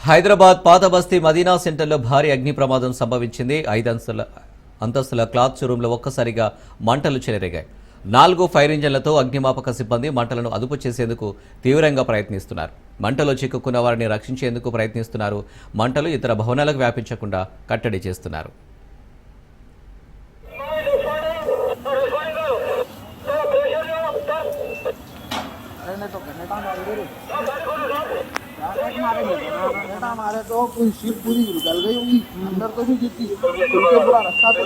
హైదరాబాద్ పాత బస్తీ మదీనా సెంటర్లో భారీ అగ్ని ప్రమాదం సంభవించింది. 5 అంతస్తుల క్లాత్ షోరూంలో ఒక్కసారిగా మంటలు చెలరేగాయి. 4 ఫైర్ ఇంజన్లతో అగ్నిమాపక సిబ్బంది మంటలను అదుపు చేసేందుకు తీవ్రంగా ప్రయత్నిస్తున్నారు. మంటలో చిక్కుకున్న వారిని రక్షించేందుకు ప్రయత్నిస్తున్నారు. మంటలు ఇతర భవనాలకు వ్యాపించకుండా కట్టడి చేస్తున్నారు. हमारे तो पूरी सीट पूरी जल गई होगी, अंदर तो भी जीती पूरा रास्ता तो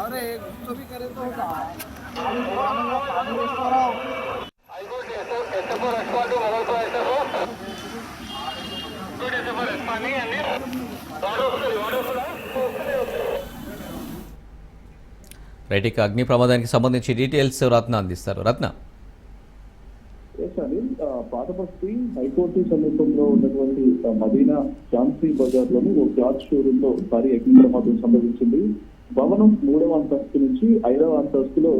अरे गुस्सा भी करे तो రైట్, ఇక అగ్ని ప్రమాదానికి సంబంధించి డీటెయిల్స్ రత్న అందిస్తారు. రత్న, పాత బస్తీ హైకోర్టు సమీపంలో ఉన్నటువంటి మదీనా ఝాన్సీ బజార్ లోని ఓ క్లాత్ షోరూమ్ లో భారీ అగ్ని ప్రమాదం సంభవించింది. భవనం 3వ అంతస్తు నుంచి 5వ అంతస్తులో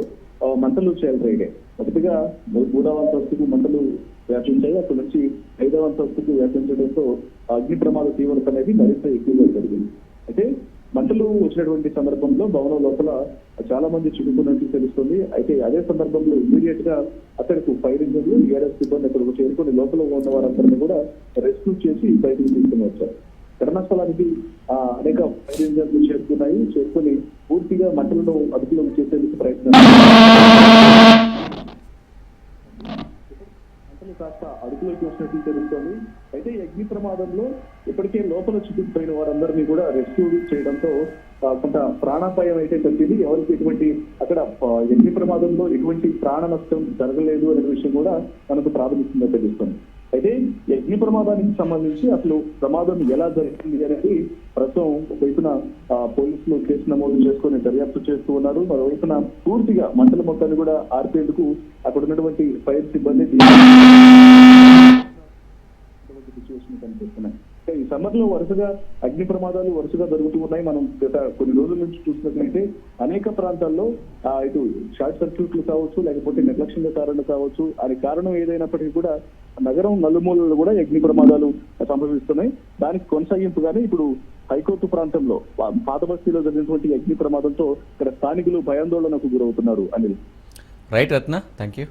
మంటలు చెలరేగాయి. మొదటిగా 3వ అంతస్తుకు మంటలు వ్యాపించాయి. అక్కడి నుంచి 5వ అంతస్తుకు వ్యాపించడంతో అగ్ని ప్రమాద తీవ్రత అనేది మరింత ఎక్కువగా జరిగింది. అయితే మంటలు వచ్చినటువంటి సందర్భంలో భవనం లోపల చాలా మంది చిక్కుకున్నట్టు తెలుస్తుంది. అయితే అదే సందర్భంలో ఇమీడియట్ గా అక్కడికి ఫైర్ ఇంజన్లు ఏఆర్ఎఫ్ సిబ్బంది అక్కడికి చేరుకుని లోపల ఉన్న వారందరినీ కూడా రెస్క్యూ చేసి బయటకు తీసుకుని వచ్చారు. ఘటనా స్థలానికి అనేక ఫైర్ ఇంజన్లు చేరుకుని పూర్తిగా మంటలను అదుపులోకి చేసేందుకు ప్రయత్నం కాస్త అదుపులోకి వచ్చినట్టు తెలుస్తోంది. అయితే ఈ అగ్ని ప్రమాదంలో ఇప్పటికే లోపల చిక్కుకుపోయిన వారందరినీ కూడా రెస్క్యూ చేయడంతో కొంత ప్రాణాపాయం అయితే తగ్గింది. ఎవరికి ఎటువంటి అక్కడ అగ్ని ప్రమాదంలో ఎటువంటి ప్రాణ నష్టం జరగలేదు అనే విషయం కూడా మనకు ప్రాథమికంగా తెలుస్తుంది. అయితే ఈ అగ్ని ప్రమాదానికి సంబంధించి అసలు ప్రమాదం ఎలా జరిగింది అనేది ప్రస్తుతం ఒకవైపున పోలీసులు కేసు నమోదు చేసుకుని దర్యాప్తు చేస్తూ ఉన్నారు. మరోవైపున పూర్తిగా మంటల మొత్తాన్ని కూడా ఆర్పేందుకు అక్కడ ఉన్నటువంటి ఫైర్ సిబ్బంది సిచ్యువేషన్ కనిపిస్తున్నాయి. ఈ సమ్మర్ లో వరుసగా అగ్ని ప్రమాదాలు వరుసగా జరుగుతూ ఉన్నాయి. మనం గత కొన్ని రోజుల నుంచి చూసినట్లయితే అనేక ప్రాంతాల్లో ఇటు షార్ట్ సర్క్యూట్లు కావచ్చు, లేకపోతే నిర్లక్ష్యంగా కారణం కావచ్చు, అది కారణం ఏదైనప్పటికీ కూడా నగరం నలుమూలలో కూడా అగ్ని ప్రమాదాలు సంభవిస్తున్నాయి. దానికి కొనసాగింపుగానే ఇప్పుడు హైకోర్టు ప్రాంతంలో పాత బస్తీలో జరిగినటువంటి అగ్ని ప్రమాదంతో ఇక్కడ స్థానికులు భయాందోళనకు గురవుతున్నారు. Anil. Right Ratna, thank you.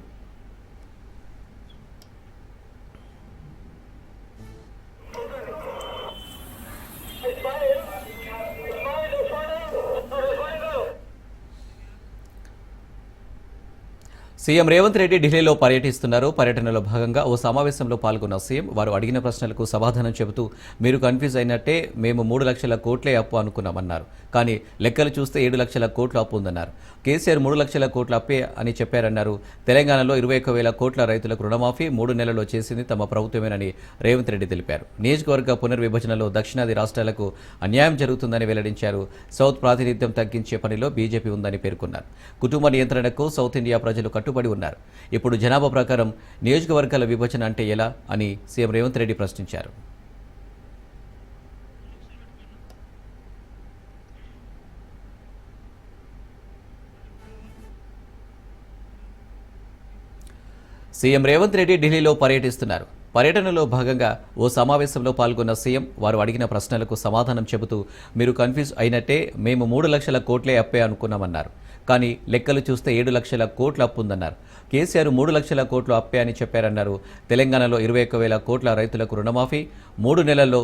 CM Revanth Reddy ఢిల్లీలో పర్యటిస్తున్నారు. పర్యటనలో భాగంగా ఓ సమావేశంలో పాల్గొన్న సీఎం వారు అడిగిన ప్రశ్నలకు సమాధానం చెబుతూ మీరు కన్ఫ్యూజ్ అయినట్టే, మేము 3 లక్షల కోట్లే అప్పు అనుకున్నామన్నారు. కానీ లెక్కలు చూస్తే 7 లక్షల కోట్ల అప్పు ఉందన్నారు. కేసీఆర్ 3 లక్షల కోట్ల అప్పే అని చెప్పారన్నారు. తెలంగాణలో 21,000 కోట్ల రైతులకు రుణమాఫీ 3 నెలల్లో చేసింది తమ ప్రభుత్వమేనని రేవంత్ రెడ్డి తెలిపారు. నియోజకవర్గ పునర్విభజనలో దక్షిణాది రాష్ట్రాలకు అన్యాయం జరుగుతుందని వెల్లడించారు. సౌత్ ప్రాతినిధ్యం తగ్గించే పనిలో బీజేపీ ఉందని పేర్కొన్నారు. కుటుంబ నియంత్రణకు సౌత్ ఇండియా ప్రజలు కట్టుబడి ఉన్నారు. ఇప్పుడు జనాభా ప్రకారం నియోజకవర్గాల విభజన అంటే ఎలా అని సీఎం రేవంత్ రెడ్డి ప్రశ్నించారు. సీఎం రేవంత్ రెడ్డి ఢిల్లీలో పర్యటిస్తున్నారు. పర్యటనలో భాగంగా ఓ సమావేశంలో పాల్గొన్న సీఎం వారు అడిగిన ప్రశ్నలకు సమాధానం చెబుతూ మీరు కన్ఫ్యూజ్ అయినట్టే, మేము 3 లక్షల కోట్లే అప్పే అనుకున్నామన్నారు. కానీ లెక్కలు చూస్తే 7 లక్షల కోట్ల అప్పు ఉందన్నారు. కేసీఆర్ 3 లక్షల కోట్లు అప్పే అని చెప్పారన్నారు. తెలంగాణలో 21,000 కోట్ల రైతులకు రుణమాఫీ 3 నెలల్లో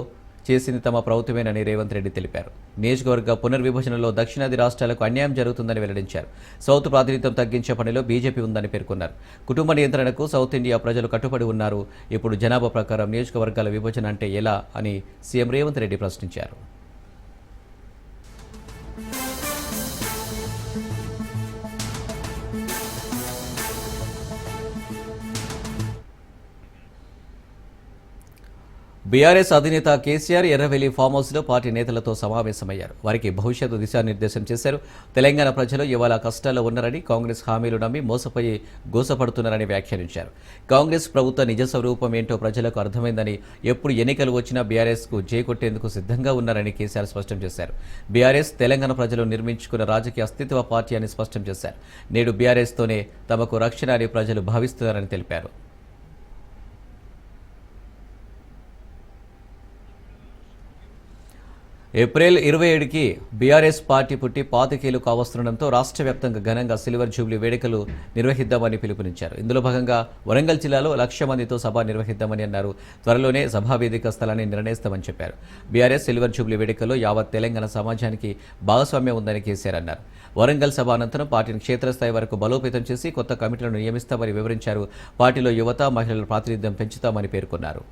చేసింది తమ ప్రభుత్వమేనని రేవంత్ రెడ్డి తెలిపారు. నియోజకవర్గ పునర్విభజనలో దక్షిణాది రాష్ట్రాలకు అన్యాయం జరుగుతుందని వెల్లడించారు. సౌత్ ప్రాతినిధ్యం తగ్గించే పనిలో బీజేపీ ఉందని పేర్కొన్నారు. కుటుంబ నియంత్రణకు సౌత్ ఇండియా ప్రజలు కట్టుబడి ఉన్నారు. ఇప్పుడు జనాభా ప్రకారం నియోజకవర్గాల విభజన అంటే ఎలా అని సీఎం రేవంత్ రెడ్డి ప్రశ్నించారు. బీఆర్ఎస్ అధినేత కేసీఆర్ ఎర్రవెల్లి ఫామ్ హౌస్లో పార్టీ నేతలతో సమావేశమయ్యారు. వారికి భవిష్యత్తు దిశానిర్దేశం చేశారు. తెలంగాణ ప్రజలు ఇవాళ కష్టాల్లో ఉన్నారని, కాంగ్రెస్ హామీలు నమ్మి మోసపోయి గోసపడుతున్నారని వ్యాఖ్యానించారు. కాంగ్రెస్ ప్రభుత్వ నిజ స్వరూపం ఏంటో ప్రజలకు అర్థమైందని, ఎప్పుడు ఎన్నికలు వచ్చినా బీఆర్ఎస్కు జైకొట్టేందుకు సిద్ధంగా ఉన్నారని కేసీఆర్ స్పష్టం చేశారు. బీఆర్ఎస్ తెలంగాణ ప్రజలు నిర్మించుకున్న రాజకీయ అస్తిత్వ పార్టీ అని స్పష్టం చేశారు. నేడు బీఆర్ఎస్తోనే తమకు రక్షణ అని ప్రజలు భావిస్తున్నారని తెలిపారు. ఏప్రిల్ 27కి బీఆర్ఎస్ పార్టీ పుట్టి 25 కావస్తుండటంతో రాష్ట్ర వ్యాప్తంగా ఘనంగా సిల్వర్ జూబ్లీ వేడుకలు నిర్వహిద్దామని పిలుపునిచ్చారు. ఇందులో భాగంగా వరంగల్ జిల్లాలో 1,00,000 మందితో సభ నిర్వహిద్దామని అన్నారు. త్వరలోనే సభా వేదిక స్థలాన్ని నిర్ణయిస్తామని చెప్పారు. బీఆర్ఎస్ సిల్వర్ జూబ్లీ వేడుకల్లో యావత్ తెలంగాణ సమాజానికి భాగస్వామ్యం ఉందని కేసీఆర్ అన్నారు. వరంగల్ సభ అనంతరం పార్టీని క్షేత్రస్థాయి వరకు బలోపేతం చేసి కొత్త కమిటీలను నియమిస్తామని వివరించారు. పార్టీలో యువత, మహిళల ప్రాతినిధ్యం పెంచుతామని పేర్కొన్నారు.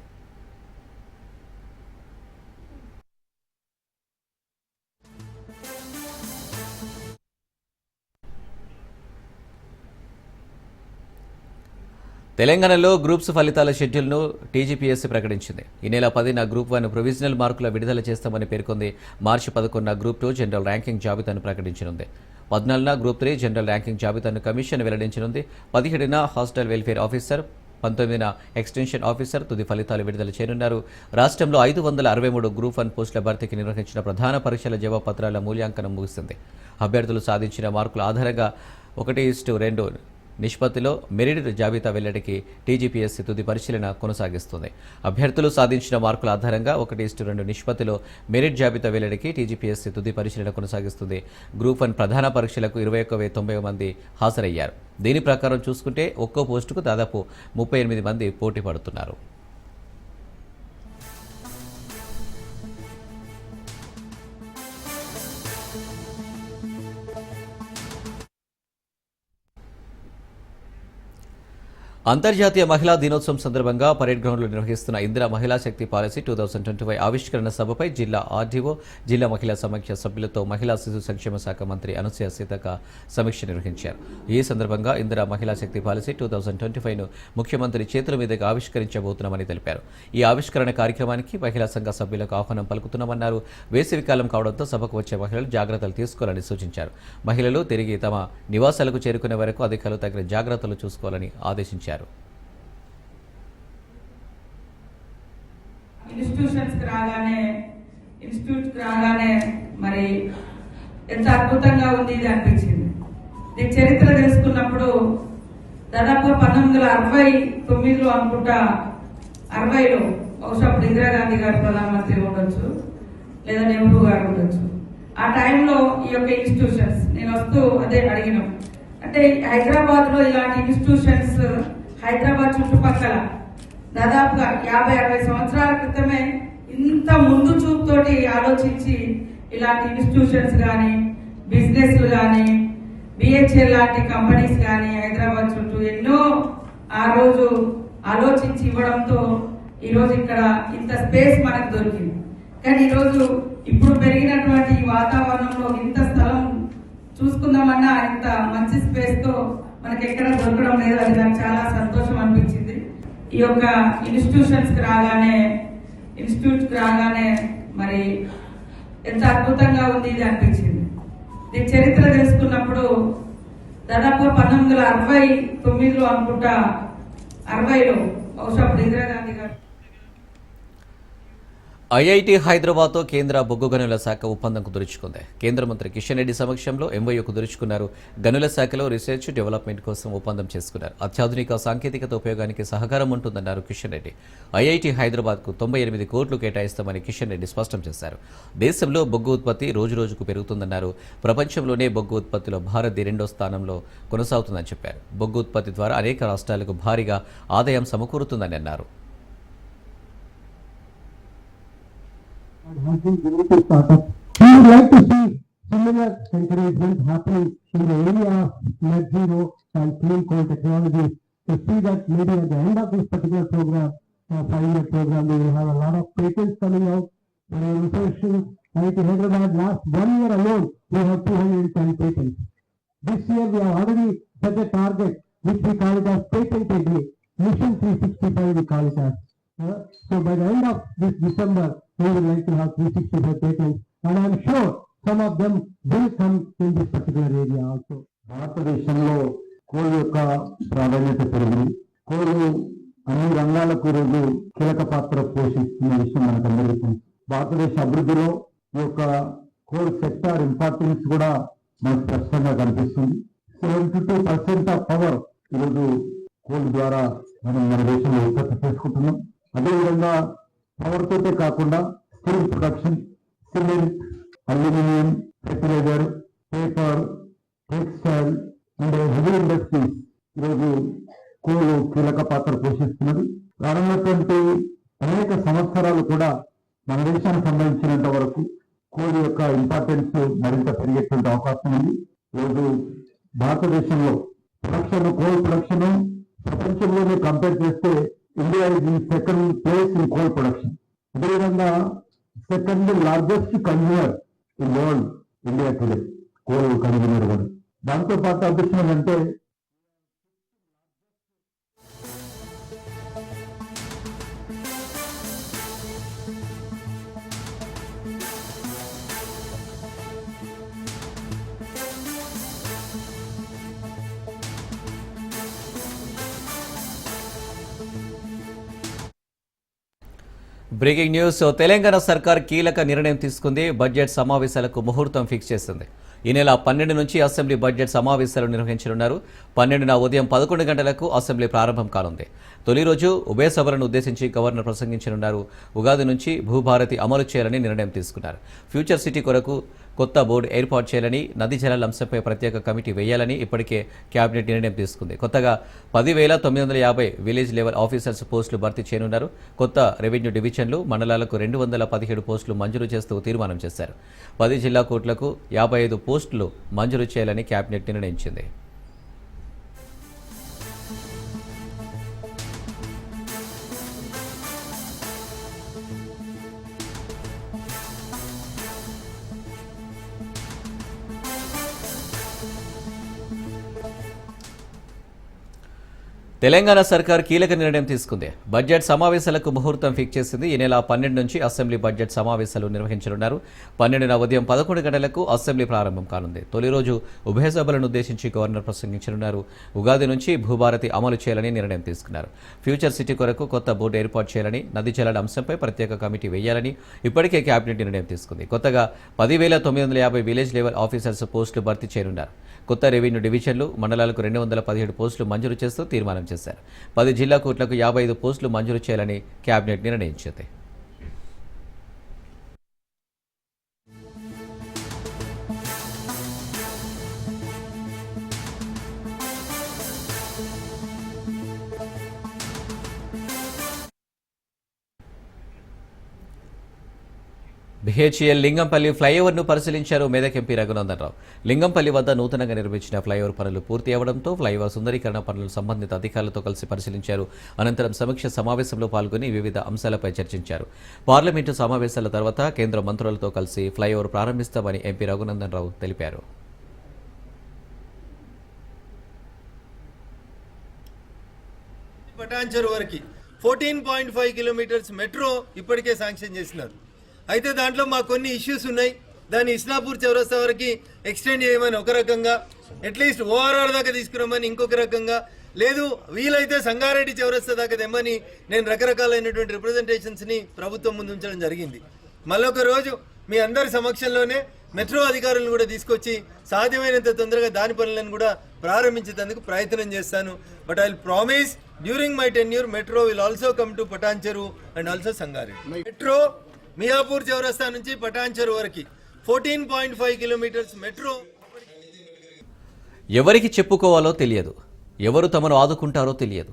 తెలంగాణలో గ్రూప్స్ ఫలితాల షెడ్యూల్ను టీజీపీఎస్సీ ప్రకటించింది. ఈ నెల 10న గ్రూప్ 1 ప్రొవిజనల్ మార్కుల విడుదల చేస్తామని పేర్కొంది. మార్చి 11న గ్రూప్ 2 జనరల్ ర్యాంకింగ్ జాబితాను ప్రకటించనుంది. 14న గ్రూప్ 3 జనరల్ ర్యాంకింగ్ జాబితాను కమిషన్ వెల్లడించనుంది. 17న హాస్టల్ వెల్ఫేర్ ఆఫీసర్, 19న ఎక్స్టెన్షన్ ఆఫీసర్ తుది ఫలితాలు విడుదల చేయనున్నారు. రాష్ట్రంలో 563 గ్రూప్ 1 పోస్టుల భర్తీకి నిర్వహించిన ప్రధాన పరీక్షల జవాబు పత్రాల మూల్యాంకనం ముగిసింది. అభ్యర్థులు సాధించిన మార్కుల ఆధారంగా 1:2 నిష్పత్తిలో మెరిట్ జాబితా వెల్లడికి టీజీపీఎస్సీ తుది పరిశీలన కొనసాగిస్తుంది. అభ్యర్థులు సాధించిన మార్కుల ఆధారంగా 1:2 నిష్పత్తిలో మెరిట్ జాబితా వెల్లడికి టీజీపీఎస్సీ తుది పరిశీలన కొనసాగిస్తుంది. గ్రూప్ 1 ప్రధాన పరీక్షలకు 21,090 మంది హాజరయ్యారు. దీని ప్రకారం చూసుకుంటే ఒక్కో పోస్టుకు దాదాపు 38 మంది పోటీ పడుతున్నారు. అంతర్జాతీయ మహిళా దినోత్సవం సందర్భంగా పరేడ్ గ్రౌండ్లో నిర్వహిస్తున్న ఇందిరా మహిళా శక్తి పాలసీ 2025 ఆవిష్కరణ సభపై జిల్లా ఆర్డీఓ, జిల్లా మహిళా సమాఖ్య సభ్యులతో మహిళా శిశు సంక్షేమ శాఖ మంత్రి అనసూయ సీతక్క సమీక్ష నిర్వహించారు. ఈ సందర్భంగా ఇందిరా మహిళా శక్తి పాలసీ 2025ను ముఖ్యమంత్రి చేతుల మీదుగా ఆవిష్కరించబోతున్నామని తెలిపారు. ఈ ఆవిష్కరణ కార్యక్రమానికి మహిళా సంఘ సభ్యులకు ఆహ్వానం పలుకుతున్నామన్నారు. వేసవికాలం కావడంతో సభకు వచ్చే మహిళలు జాగ్రత్తలు తీసుకోవాలని సూచించారు. మహిళలు తిరిగి తమ నివాసాలకు చేరుకునే వరకు అధికారులు తగిన జాగ్రత్తలు చూసుకోవాలని ఆదేశించారు. ఇన్స్టిట్యూట్కి రాగానే మరి ఎంత అద్భుతంగా ఉంది ఇది అనిపించింది. దీని చరిత్ర తెలుసుకున్నప్పుడు దాదాపు 1969లో అనుకుంటా, 60లో బహుశా అప్పుడు ఇందిరాగాంధీ గారు ప్రధానమంత్రి ఉండొచ్చు, లేదా నెహ్రూ గారు ఉండొచ్చు. ఆ టైంలో ఈ యొక్క ఇన్స్టిట్యూషన్స్ నేను వస్తూ అదే అడిగినాం. అంటే హైదరాబాద్ లో ఇలాంటి ఇన్స్టిట్యూషన్స్ హైదరాబాద్ చుట్టుపక్కల దాదాపుగా 50-60 సంవత్సరాల క్రితమే ఇంత ముందు చూపుతోటి ఆలోచించి ఇలాంటి ఇన్స్టిట్యూషన్స్ కానీ, బిజినెస్లు కానీ, బిహెచ్ఎల్ లాంటి కంపెనీస్ కానీ హైదరాబాద్ చుట్టూ ఎన్నో ఆ రోజు ఆలోచించి ఇవ్వడంతో ఈరోజు ఇక్కడ ఇంత స్పేస్ మనకు దొరికింది. కానీ ఈరోజు ఇప్పుడు పెరిగినటువంటి ఈ వాతావరణంలో ఇంత స్థలం చూసుకుందామన్నా ఇంత మంచి స్పేస్ తో మనకి ఎక్కడ దొరకడం లేదు. అది నాకు చాలా సంతోషం అనిపించింది. ఈ యొక్క ఇన్స్టిట్యూట్కి రాగానే మరి ఎంత అద్భుతంగా ఉంది ఇది అనిపించింది. దీని చరిత్ర తెలుసుకున్నప్పుడు దాదాపు 1969లో అనుకుంటా, 60లో బహుశా అప్పుడు ఇందిరాగాంధీ గారు. ఐఐటీ హైదరాబాద్తో కేంద్ర బొగ్గు గనుల శాఖ ఒప్పందం కుదుర్చుకుంది. కేంద్ర మంత్రి కిషన్ రెడ్డి సమక్షంలో ఎంఓయూ కుదుర్చుకున్నారు. గనుల శాఖలో రీసెర్చ్, డెవలప్మెంట్ కోసం ఒప్పందం చేసుకున్నారు. అత్యాధునిక సాంకేతికత ఉపయోగానికి సహకారం ఉంటుందన్నారు కిషన్ రెడ్డి. ఐఐటీ హైదరాబాద్కు 98 కోట్లు కేటాయిస్తామని కిషన్ రెడ్డి స్పష్టం చేశారు. దేశంలో బొగ్గు ఉత్పత్తి రోజురోజుకు పెరుగుతుందన్నారు. ప్రపంచంలోనే బొగ్గు ఉత్పత్తిలో భారత్ 2వ స్థానంలో కొనసాగుతుందని చెప్పారు. బొగ్గు ఉత్పత్తి ద్వారా అనేక రాష్ట్రాలకు భారీగా ఆదాయం సమకూరుతుందని అన్నారు. Has been given to startups. We would like to see similar encouragement happening in the area of net zero and clean coal technologies, to see that maybe at the end of this particular program, 5-year program, we will have a lot of patents coming out. For innovation, IIT Hyderabad last 1 year alone, we have 210 patents. This year we have already set a target, which we call it as patent a day. Mission 365 we call it as. So by the end of this December, we would like to have 365 patents, and I am sure some of them will come in this particular area also. భారతదేశంలో coal యొక్క ప్రాధాన్యత పెరిగింది. Coal అన్ని రంగాలకు ఈరోజు కీలక పాత్ర పోషిస్తున్న విషయం మనకందరికీ తెలుసు. భారతదేశ అభివృద్ధిలో ఈ యొక్క కోల్ సెక్టార్ ఇంపార్టెన్స్ కూడా మనకు స్పష్టంగా కనిపిస్తుంది. 72% ఆఫ్ పవర్ ఈరోజు కోల్ ద్వారా మనం మన దేశంలో ఉత్పత్తి చేసుకుంటున్నాం. అదేవిధంగా పవర్ తోటే కాకుండా steel production, cement, aluminium, fertiliser, paper, textile and heavy industries ఈరోజు కోల్ కీలక పాత్ర పోషిస్తున్నది. రానున్నటువంటి అనేక సంవత్సరాలు కూడా మన దేశానికి సంబంధించినంత వరకు కోల్ యొక్క ఇంపార్టెన్స్ మరింత పెరిగేటువంటి అవకాశం ఉంది. ఈరోజు భారతదేశంలో కోల్ ప్రొడక్షన్ ప్రపంచంలోనే కంపేర్ చేస్తే India is the second place in coal production. అదేవిధంగా second largest consumer in world India today, coal consumer కూడా. దాంతో పాటు అదృష్టం ఏంటంటే బ్రేకింగ్ న్యూస్. తెలంగాణ సర్కార్ కీలక నిర్ణయం తీసుకుంది. బడ్జెట్ సమావేశాలకు ముహూర్తం ఫిక్స్ చేసింది. ఈ నెల 12 నుంచి అసెంబ్లీ బడ్జెట్ సమావేశాలు నిర్వహించనున్నారు. 12న ఉదయం 11 గంటలకు అసెంబ్లీ ప్రారంభం కానుంది. తొలి రోజు ఉభయ సభలను ఉద్దేశించి గవర్నర్ ప్రసంగించనున్నారు. ఉగాది నుంచి భూభారతి అమలు చేయాలని నిర్ణయం తీసుకున్నారు. ఫ్యూచర్ సిటీ కొరకు కొత్త బోర్డు ఏర్పాటు చేయాలని, నదీ జలాల అంశంపై ప్రత్యేక కమిటీ వేయాలని ఇప్పటికే కేబినెట్ నిర్ణయం తీసుకుంది. కొత్తగా 10,950 విలేజ్ లెవెల్ ఆఫీసర్స్ పోస్టులు భర్తీ చేయనున్నారు. కొత్త రెవెన్యూ డివిజన్లు, మండలాలకు 217 పోస్టులు మంజూరు చేస్తూ తీర్మానం చేశారు. 10 జిల్లా కోర్టులకు 55 పోస్టులు మంజూరు చేయాలని కేబినెట్ నిర్ణయించింది. తెలంగాణ సర్కార్ కీలక నిర్ణయం తీసుకుంది. బడ్జెట్ సమావేశాలకు ముహూర్తం ఫిక్స్ చేసింది. ఈ నెల 12 నుంచి అసెంబ్లీ బడ్జెట్ సమావేశాలు నిర్వహించనున్నారు. 12న ఉదయం 11 గంటలకు అసెంబ్లీ ప్రారంభం కానుంది. తొలి రోజు ఉభయ సభలను ఉద్దేశించి గవర్నర్ ప్రసంగించనున్నారు. ఉగాది నుంచి భూభారతి అమలు చేయాలని నిర్ణయం తీసుకున్నారు. ఫ్యూచర్ సిటీ కొరకు కొత్త బోర్డు ఏర్పాటు చేయాలని, నదీ జలాల అంశంపై ప్రత్యేక కమిటీ వేయాలని ఇప్పటికే కేబినెట్ నిర్ణయం తీసుకుంది. కొత్తగా 10,950 విలేజ్ లెవెల్ ఆఫీసర్స్ పోస్టులు భర్తీ చేయనున్నారు. కొత్త రెవెన్యూ డివిజన్లు, మండలాలకు 217 పోస్టులు మంజూరు చేస్తూ తీర్మానం చేశారు. 10 జిల్లా కోర్టులకు 55 పోస్టులు మంజూరు చేయాలని కేబినెట్ నిర్ణయించింది. బిహెచ్ఎల్ లింగంపల్లి ఫ్లైఓవర్ను పరిశీలించారు మెదక్ ఎంపీ రఘునందన్ రావు. లింగంపల్లి వద్ద నూతనంగా నిర్మించిన ఫ్లైఓవర్ పనులు పూర్తి అవడంతో ఫ్లైఓవర్ సుందరీకరణ పనులు సంబంధిత అధికారులతో కలిసి పరిశీలించారు. అనంతరం సమీక్ష సమావేశంలో పాల్గొని వివిధ అంశాలపై చర్చించారు. పార్లమెంటు సమావేశాల తర్వాత కేంద్ర మంత్రులతో కలిసి ఫ్లైఓవర్ ప్రారంభిస్తామని ఎంపీ రఘునందన్ రావు తెలిపారు. పటాన్చెరు వరకు 14.5 కిలోమీటర్స్ మెట్రో ఇప్పటికే శాంక్షన్ చేసినారు. అయితే దాంట్లో మాకు కొన్ని ఇష్యూస్ ఉన్నాయి. దాన్ని ఇస్లాపూర్ చౌరస్తా వరకు ఎక్స్టెండ్ చేయమని ఒక రకంగా, అట్లీస్ట్ ఓఆర్ఆర్ దాకా తీసుకురమ్మని ఇంకొక రకంగా, లేదు వీలైతే సంగారెడ్డి చౌరస్తా దాకా తెమ్మని నేను రకరకాలైనటువంటి రిప్రజెంటేషన్స్ని ప్రభుత్వం ముందు ఉంచడం జరిగింది. మళ్ళొక రోజు మీ అందరి సమక్షంలోనే మెట్రో అధికారులను కూడా తీసుకొచ్చి సాధ్యమైనంత తొందరగా దాని పనులను కూడా ప్రారంభించేందుకు ప్రయత్నం చేస్తాను. But I will promise during my tenure metro will also come to Patancheru and also Sangareddy. Metro Miyapur చౌరస్తా నుంచి పటాన్చెరు వరకు 14.5 కిలోమీటర్స్ మెట్రో. ఎవరికి చెప్పుకోవాలో తెలియదు, ఎవరు తమను ఆదుకుంటారో తెలియదు,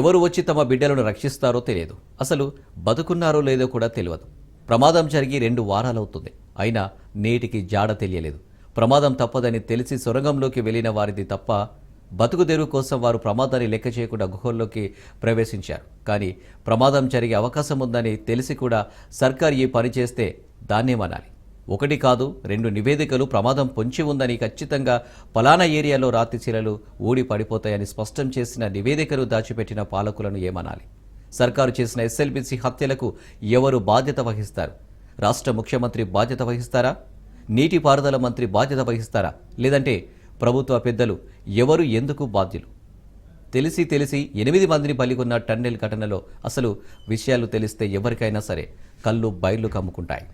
ఎవరు వచ్చి తమ బిడ్డలను రక్షిస్తారో తెలియదు, అసలు బతుకున్నారో లేదో కూడా తెలియదు. ప్రమాదం జరిగి 2 వారాలవుతుంది. అయినా నేటికి జాడ తెలియలేదు. ప్రమాదం తప్పదని తెలిసి సొరంగంలోకి వెళ్లిన వారిది తప్ప బతుకుదెరువు కోసం వారు ప్రమాదాన్ని లెక్క చేయకుండా గుహల్లోకి ప్రవేశించారు. కానీ ప్రమాదం జరిగే అవకాశం ఉందని తెలిసి కూడా సర్కార్ ఈ పని చేస్తే దాన్నేమనాలి? 1 కాదు 2 నివేదికలు ప్రమాదం పొంచి ఉందని, ఖచ్చితంగా పలానా ఏరియాలో రాతి శిలలు ఊడి పడిపోతాయని స్పష్టం చేసిన నివేదికలు దాచిపెట్టిన పాలకులను ఏమనాలి? సర్కారు చేసిన ఎస్ఎల్బీసీ హత్యలకు ఎవరు బాధ్యత వహిస్తారు? రాష్ట్ర ముఖ్యమంత్రి బాధ్యత వహిస్తారా? నీటిపారుదల మంత్రి బాధ్యత వహిస్తారా? లేదంటే ప్రభుత్వ పెద్దలు ఎవరు ఎందుకు బాధ్యులు? తెలిసి 8 మందిని బలిగొన్న టన్నెల్ ఘటనలో అసలు విషయాలు తెలిస్తే ఎవరికైనా సరే కళ్ళు బయలు కమ్ముకుంటాయి.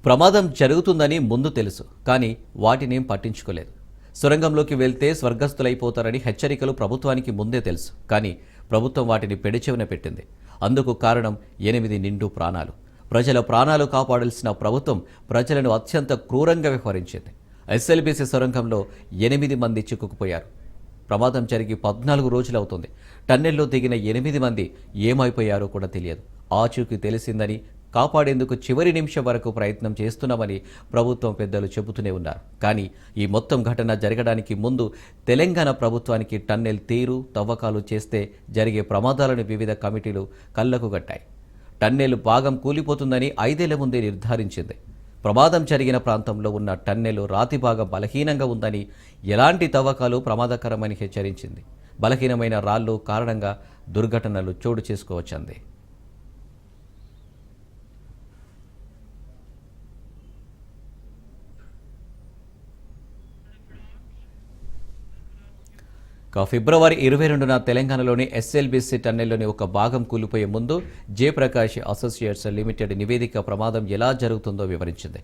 ప్రమాదం జరుగుతుందని ముందు తెలుసు, కానీ వాటినేం పట్టించుకోలేదు. సొరంగంలోకి వెళ్తే స్వర్గస్థులైపోతారని హెచ్చరికలు ప్రభుత్వానికి ముందే తెలుసు. కానీ ప్రభుత్వం వాటిని పెడచెవిన పెట్టింది. అందుకు కారణం 8 నిండు ప్రాణాలు. ప్రజల ప్రాణాలు కాపాడాల్సిన ప్రభుత్వం ప్రజలను అత్యంత క్రూరంగా వ్యవహరించింది. ఎస్ఎల్బీసీ సొరంగంలో 8 మంది చిక్కుకుపోయారు. ప్రమాదం జరిగి 14 రోజులవుతుంది. టన్నెల్లో దిగిన 8 మంది ఏమైపోయారో కూడా తెలియదు. ఆచూకీ తెలిసిందని కాపాడేందుకు చివరి నిమిషం వరకు ప్రయత్నం చేస్తున్నామని ప్రభుత్వం పెద్దలు చెబుతూనే ఉన్నారు. కానీ ఈ మొత్తం ఘటన జరగడానికి ముందు తెలంగాణ ప్రభుత్వానికి టన్నెల్ తీరు తవ్వకాలు చేస్తే జరిగే ప్రమాదాలను వివిధ కమిటీలు కళ్లకు కట్టాయి. టన్నెల్ భాగం కూలిపోతుందని 5 ఏళ్ల ముందే నిర్ధారించింది. ప్రమాదం జరిగిన ప్రాంతంలో ఉన్న టన్నెల్ రాతి భాగం బలహీనంగా ఉందని, ఎలాంటి తవ్వకాలు ప్రమాదకరమని హెచ్చరించింది. బలహీనమైన రాళ్ళు కారణంగా దుర్ఘటనలు చోటు చేసుకోవచ్చంది. ఫిబ్రవరి 22న తెలంగాణలోని ఎస్ఎల్బీసీ టన్నెల్లోని ఒక భాగం కూలిపోయే ముందు జయప్రకాష్ అసోసియేట్స్ లిమిటెడ్ నివేదిక ప్రమాదం ఎలా జరుగుతుందో వివరించింది.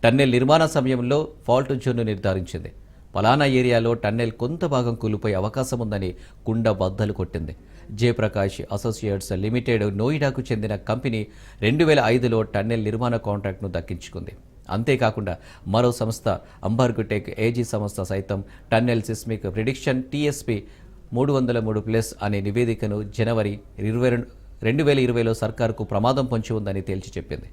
టన్నెల్ నిర్మాణ సమయంలో ఫాల్ట్ జోన్ను నిర్ధారించింది. పలానా ఏరియాలో టన్నెల్ కొంత భాగం కూలిపోయే అవకాశం ఉందని కుండ బద్దలు కొట్టింది. జయప్రకాష్ అసోసియేట్స్ లిమిటెడ్ నోయిడాకు చెందిన కంపెనీ 2005లో టన్నెల్ నిర్మాణ కాంట్రాక్ట్ను దక్కించుకుంది. అంతేకాకుండా మరో సంస్థ అంబర్గుటెక్ ఏజీ సంస్థ సైతం టన్నెల్ సిస్మిక్ ప్రిడిక్షన్ TSP 303+ అనే నివేదికను జనవరి 2020లో సర్కారుకు ప్రమాదం పొంచి ఉందని తేల్చి చెప్పింది.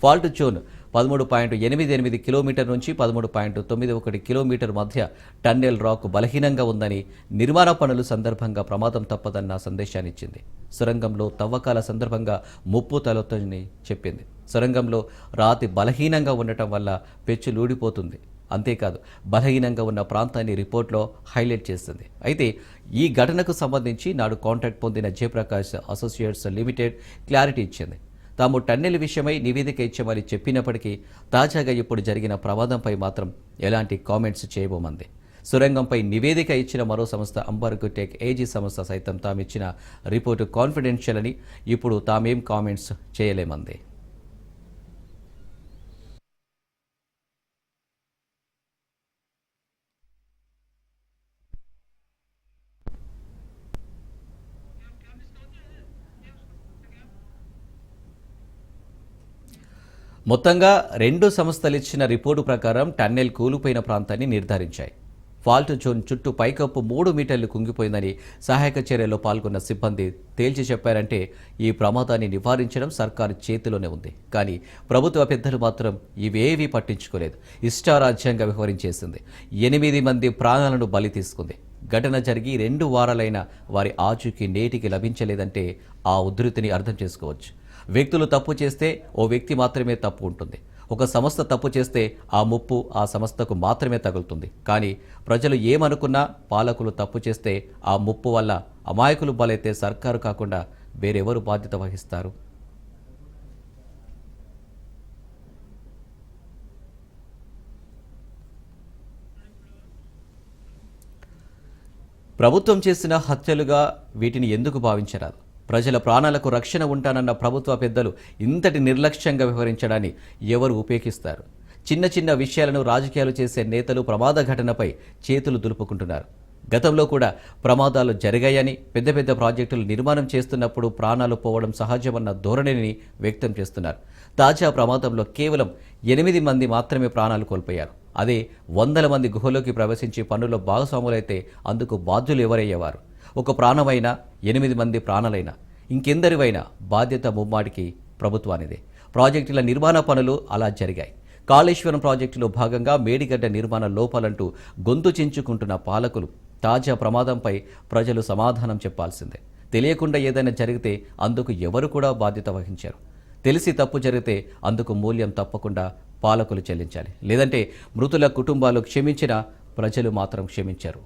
ఫాల్ట్ జోన్ 13.88 కిలోమీటర్ నుంచి 13.91 కిలోమీటర్ మధ్య టన్నెల్ రాక్ బలహీనంగా ఉందని, నిర్మాణ పనుల సందర్భంగా ప్రమాదం తప్పదన్న సందేశాన్నిచ్చింది. సొరంగంలో తవ్వకాల సందర్భంగా ముప్పు తలెత్తుందని చెప్పింది. సొరంగంలో రాతి బలహీనంగా ఉండటం వల్ల పెచ్చులూడిపోతుంది. అంతేకాదు, బలహీనంగా ఉన్న ప్రాంతాన్ని రిపోర్ట్లో హైలైట్ చేస్తుంది. అయితే ఈ ఘటనకు సంబంధించి నాడు కాంట్రాక్ట్ పొందిన జయప్రకాష్ అసోసియేట్స్ లిమిటెడ్ క్లారిటీ ఇచ్చింది. తాము టన్నెల్ విషయమై నివేదిక ఇచ్చామని చెప్పినప్పటికీ తాజాగా ఇప్పుడు జరిగిన ప్రమాదంపై మాత్రం ఎలాంటి కామెంట్స్ చేయబోమంది. సొరంగంపై నివేదిక ఇచ్చిన మరో సంస్థ అంబర్గుటెక్ ఏజీ సంస్థ సైతం తామిచ్చిన రిపోర్టు కాన్ఫిడెన్షియల్ అని, ఇప్పుడు తామేం కామెంట్స్ చేయలేమంది. మొత్తంగా 2 సంస్థలు ఇచ్చిన రిపోర్టు ప్రకారం టన్నెల్ కూలిపోయిన ప్రాంతాన్ని నిర్ధారించాయి. ఫాల్ట్ జోన్ చుట్టూ పైకప్పు 3 మీటర్లు కుంగిపోయిందని సహాయక చర్యల్లో పాల్గొన్న సిబ్బంది తేల్చి చెప్పారంటే ఈ ప్రమాదాన్ని నివారించడం సర్కారు చేతిలోనే ఉంది. కానీ ప్రభుత్వ పెద్దలు మాత్రం ఇవేవీ పట్టించుకోలేదు. ఇష్టారాజ్యంగా వ్యవహరించేసింది. 8 మంది ప్రాణాలను బలి తీసుకుంది. ఘటన జరిగి 2 వారాలైన వారి ఆచూకీ నేటికి లభించలేదంటే ఆ ఉధృతిని అర్థం చేసుకోవచ్చు. వ్యక్తులు తప్పు చేస్తే ఓ వ్యక్తి మాత్రమే తప్పు ఉంటుంది. ఒక సంస్థ తప్పు చేస్తే ఆ ముప్పు ఆ సంస్థకు మాత్రమే తగులుతుంది. కానీ ప్రజలు ఏమనుకున్నా, పాలకులు తప్పు చేస్తే ఆ ముప్పు వల్ల అమాయకులు బలైతే సర్కారు కాకుండా వేరెవరు బాధ్యత వహిస్తారు? ప్రభుత్వం చేసిన హత్యలుగా వీటిని ఎందుకు భావించరాదు? ప్రజల ప్రాణాలకు రక్షణ ఉంటానన్న ప్రభుత్వ పెద్దలు ఇంతటి నిర్లక్ష్యంగా వ్యవహరించడాన్ని ఎవరు ఉపేక్షిస్తారు? చిన్న చిన్న విషయాలను రాజకీయాలు చేసే నేతలు ప్రమాద ఘటనపై చేతులు దులుపుకుంటున్నారు. గతంలో కూడా ప్రమాదాలు జరిగాయని, పెద్ద పెద్ద ప్రాజెక్టులు నిర్మాణం చేస్తున్నప్పుడు ప్రాణాలు పోవడం సహజమన్న ధోరణిని వ్యక్తం చేస్తున్నారు. తాజా ప్రమాదంలో కేవలం 8 మంది మాత్రమే ప్రాణాలు కోల్పోయారు. అదే 100 మంది గుహలోకి ప్రవేశించి పనుల్లో భాగస్వాములైతే అందుకు బాధ్యులు ఎవరయ్యేవారు? ఒక ప్రాణమైనా, 8 మంది ప్రాణాలైనా, ఇంకెందరివైనా బాధ్యత ముమ్మాటికి ప్రభుత్వానిదే. ప్రాజెక్టుల నిర్మాణ పనులు అలా జరిగాయి. కాళేశ్వరం ప్రాజెక్టులో భాగంగా మేడిగడ్డ నిర్మాణ లోపాలంటూ గొంతు చించుకుంటున్న పాలకులు తాజా ప్రమాదంపై ప్రజలు సమాధానం చెప్పాల్సిందే. తెలియకుండా ఏదైనా జరిగితే అందుకు ఎవరు కూడా బాధ్యత వహించారు. తెలిసి తప్పు జరిగితే అందుకు మూల్యం తప్పకుండా పాలకులు చెల్లించాలి. లేదంటే మృతుల కుటుంబాలు క్షమించినా ప్రజలు మాత్రం క్షమించరు.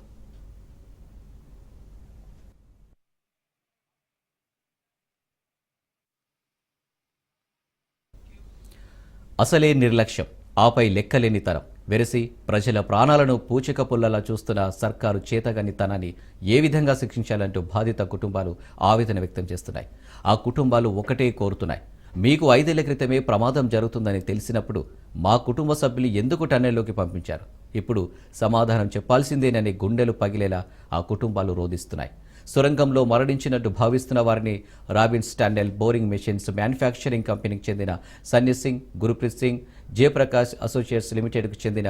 అసలే నిర్లక్ష్యం, ఆపై లెక్కలేనితనం వెరసి ప్రజల ప్రాణాలను పూచిక పుల్లలా చూస్తున్న సర్కారు చేతగానితనాన్ని ఏ విధంగా శిక్షించాలంటూ బాధిత కుటుంబాలు ఆవేదన వ్యక్తం చేస్తున్నాయి. ఆ కుటుంబాలు ఒకటే కోరుతున్నాయి, మీకు 5 ఏళ్ల క్రితమే ప్రమాదం జరుగుతుందని తెలిసినప్పుడు మా కుటుంబ సభ్యులు ఎందుకు టన్నెల్లోకి పంపించారు? ఇప్పుడు సమాధానం చెప్పాల్సిందేనని గుండెలు పగిలేలా ఆ కుటుంబాలు రోధిస్తున్నాయి. సొరంగంలో మరణించినట్టు భావిస్తున్న వారిని Robbins tunnel boring machines manufacturing కంపెనీకి చెందిన సన్నీ సింగ్, గురుప్రీత్ సింగ్, జయప్రకాష్ అసోసియేట్స్ లిమిటెడ్కు చెందిన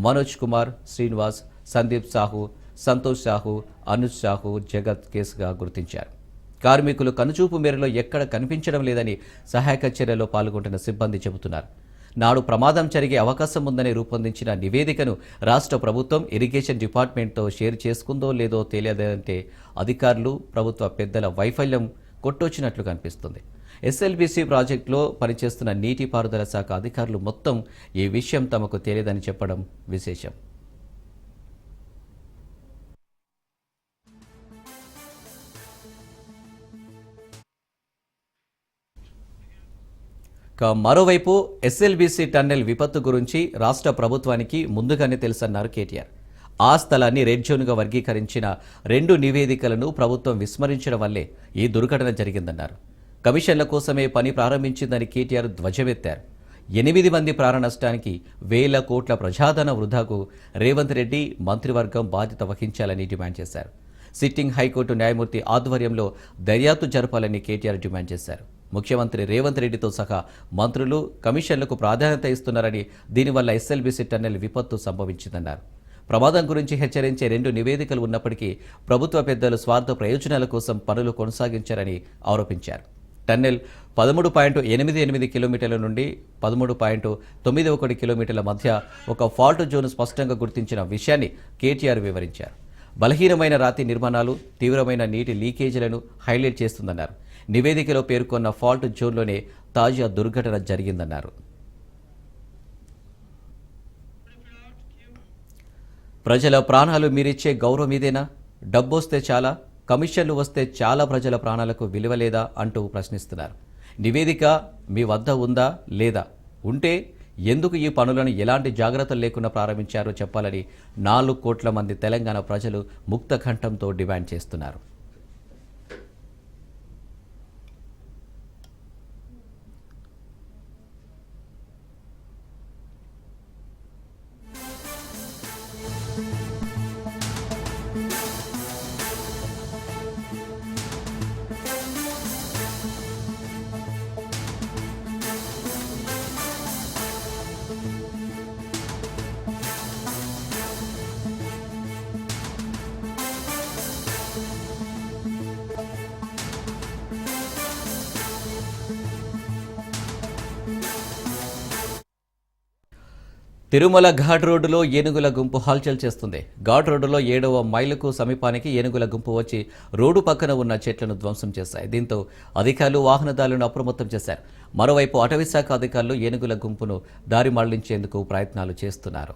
మనోజ్ కుమార్, శ్రీనివాస్, సందీప్ సాహు, సంతోష్ సాహు, అనుజ్ సాహు జగత్ కేసుగా గుర్తించారు. కార్మికులు కనుచూపు మేరలో ఎక్కడ కనిపించడం లేదని సహాయక చర్యలో పాల్గొంటున్న సిబ్బంది చెబుతున్నారు. నాడు ప్రమాదం జరిగే అవకాశం ఉందని రూపొందించిన నివేదికను రాష్ట్ర ప్రభుత్వం ఇరిగేషన్ డిపార్ట్మెంట్తో షేర్ చేసుకుందో లేదో తెలియదంటే అధికారులు, ప్రభుత్వ పెద్దల వైఫల్యం కొట్టొచ్చినట్లు కనిపిస్తుంది. ఎస్ఎల్బీసీ ప్రాజెక్టులో పనిచేస్తున్న నీటిపారుదల శాఖ అధికారులు మొత్తం ఈ విషయం తమకు తెలియదని చెప్పడం విశేషం. మరోవైపు ఎస్ఎల్బీసీ టన్నెల్ విపత్తు గురించి రాష్ట్ర ప్రభుత్వానికి ముందుగానే తెలుసన్నారు కేటీఆర్. ఆ స్థలాన్ని రెడ్ జోన్గా వర్గీకరించిన 2 నివేదికలను ప్రభుత్వం విస్మరించడం వల్లే ఈ దుర్ఘటన జరిగిందన్నారు. కమిషన్ల కోసమే పని ప్రారంభించిందని కేటీఆర్ ధ్వజమెత్తారు. 8 మంది ప్రాణ నష్టానికి వేల కోట్ల ప్రజాధన వృధాకు రేవంత్ రెడ్డి మంత్రివర్గం బాధ్యత వహించాలని డిమాండ్ చేశారు. సిట్టింగ్ హైకోర్టు న్యాయమూర్తి ఆధ్వర్యంలో దర్యాప్తు జరపాలని కేటీఆర్ డిమాండ్ చేశారు. ముఖ్యమంత్రి రేవంత్ రెడ్డితో సహా మంత్రులు కమిషన్లకు ప్రాధాన్యత ఇస్తున్నారని, దీనివల్ల ఎస్ఎల్బీసీ టన్నెల్ విపత్తు సంభవించిందన్నారు. ప్రమాదం గురించి హెచ్చరించే 2 నివేదికలు ఉన్నప్పటికీ ప్రభుత్వ పెద్దలు స్వార్థ ప్రయోజనాల కోసం పనులు కొనసాగించారని ఆరోపించారు. టన్నెల్ 13.88 కిలోమీటర్ల నుండి 13.91 కిలోమీటర్ల మధ్య ఒక ఫాల్ట్ జోన్ స్పష్టంగా గుర్తించిన విషయాన్ని కేటీఆర్ వివరించారు. బలహీనమైన రాతి నిర్మాణాలు, తీవ్రమైన నీటి లీకేజీలను హైలైట్ చేస్తుందన్నారు. నివేదికలో పేర్కొన్న ఫాల్ట్ జోన్లోనే తాజా దుర్ఘటన జరిగిందన్నారు. ప్రజల ప్రాణాలు మీరిచ్చే గౌరవం ఇదేనా? డబ్బొస్తే చాలా, కమిషన్లు వస్తే చాలా ప్రజల ప్రాణాలకు విలువ లేదా అంటూ ప్రశ్నిస్తున్నారు. నివేదిక మీ వద్ద ఉందా లేదా? ఉంటే ఎందుకు ఈ పనులను ఎలాంటి జాగ్రత్తలు లేకుండా ప్రారంభించారో చెప్పాలని 4 కోట్ల మంది తెలంగాణ ప్రజలు ముక్త కంఠంతో డిమాండ్ చేస్తున్నారు. తిరుమల ఘాట్ రోడ్డులో ఏనుగుల గుంపు హల్చల్ చేస్తుంది. ఘాట్ రోడ్డులో 7వ మైలుకు సమీపానికి ఏనుగుల గుంపు వచ్చి రోడ్డు పక్కన ఉన్న చెట్లను ధ్వంసం చేశాయి. దీంతో అధికారులు వాహనదారులను అప్రమత్తం చేశారు. మరోవైపు అటవీశాఖ అధికారులు ఏనుగుల గుంపును దారి మళ్లించేందుకు ప్రయత్నాలు చేస్తున్నారు.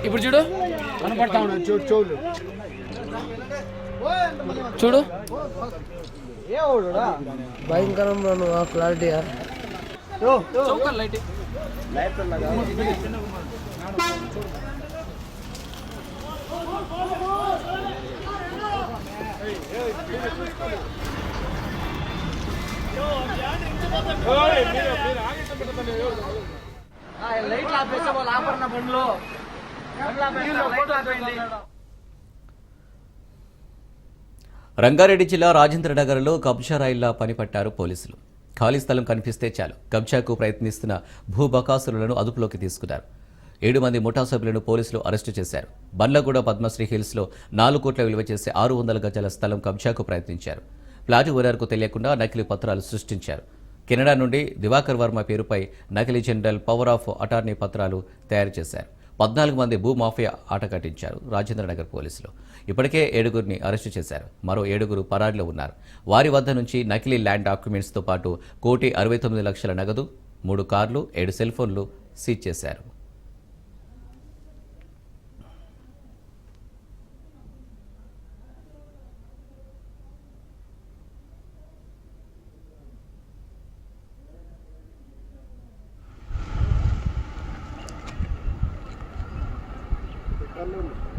ఇప్పుడు చూడు కనపడతా ఉన్నాడు. చూడు చూడు భయంకరంగా క్లారిటీ లైట్ లైట్ ఆపేసే వాళ్ళు ఆపరణ బండ్లో రంగారెడ్డి జిల్లా రాజేంద్రనగర్లో కబ్జా రైళ్ల పనిపట్టారు పోలీసులు. ఖాళీ స్థలం కనిపిస్తే చాలు కబ్జాకు ప్రయత్నిస్తున్న భూబకాసురులను అదుపులోకి తీసుకున్నారు. 7 మంది ముఠా సభ్యులను పోలీసులు అరెస్టు చేశారు. బండ్లగూడ పద్మశ్రీ హిల్స్లో 4 కోట్ల విలువ చేసే 600 గజాల స్థలం కబ్జాకు ప్రయత్నించారు. ఫ్లాట్ ఓనర్కు తెలియకుండా నకిలీ పత్రాలు సృష్టించారు. కెనడా నుండి దివాకర్ వర్మ పేరుపై నకిలీ జనరల్ పవర్ ఆఫ్ అటార్నీ పత్రాలు తయారు చేశారు. 14 మంది భూమాఫియా ఆట కట్టించారు రాజేంద్రనగర్ పోలీసులు. ఇప్పటికే 7గురిని అరెస్టు చేశారు. మరో 7గురు పరారీలో ఉన్నారు. వారి వద్ద నుంచి నకిలీ ల్యాండ్ డాక్యుమెంట్స్తో పాటు 1,69,00,000 నగదు, 3 కార్లు, 7 సెల్ ఫోన్లు సీజ్ చేశారు. కళ్ళు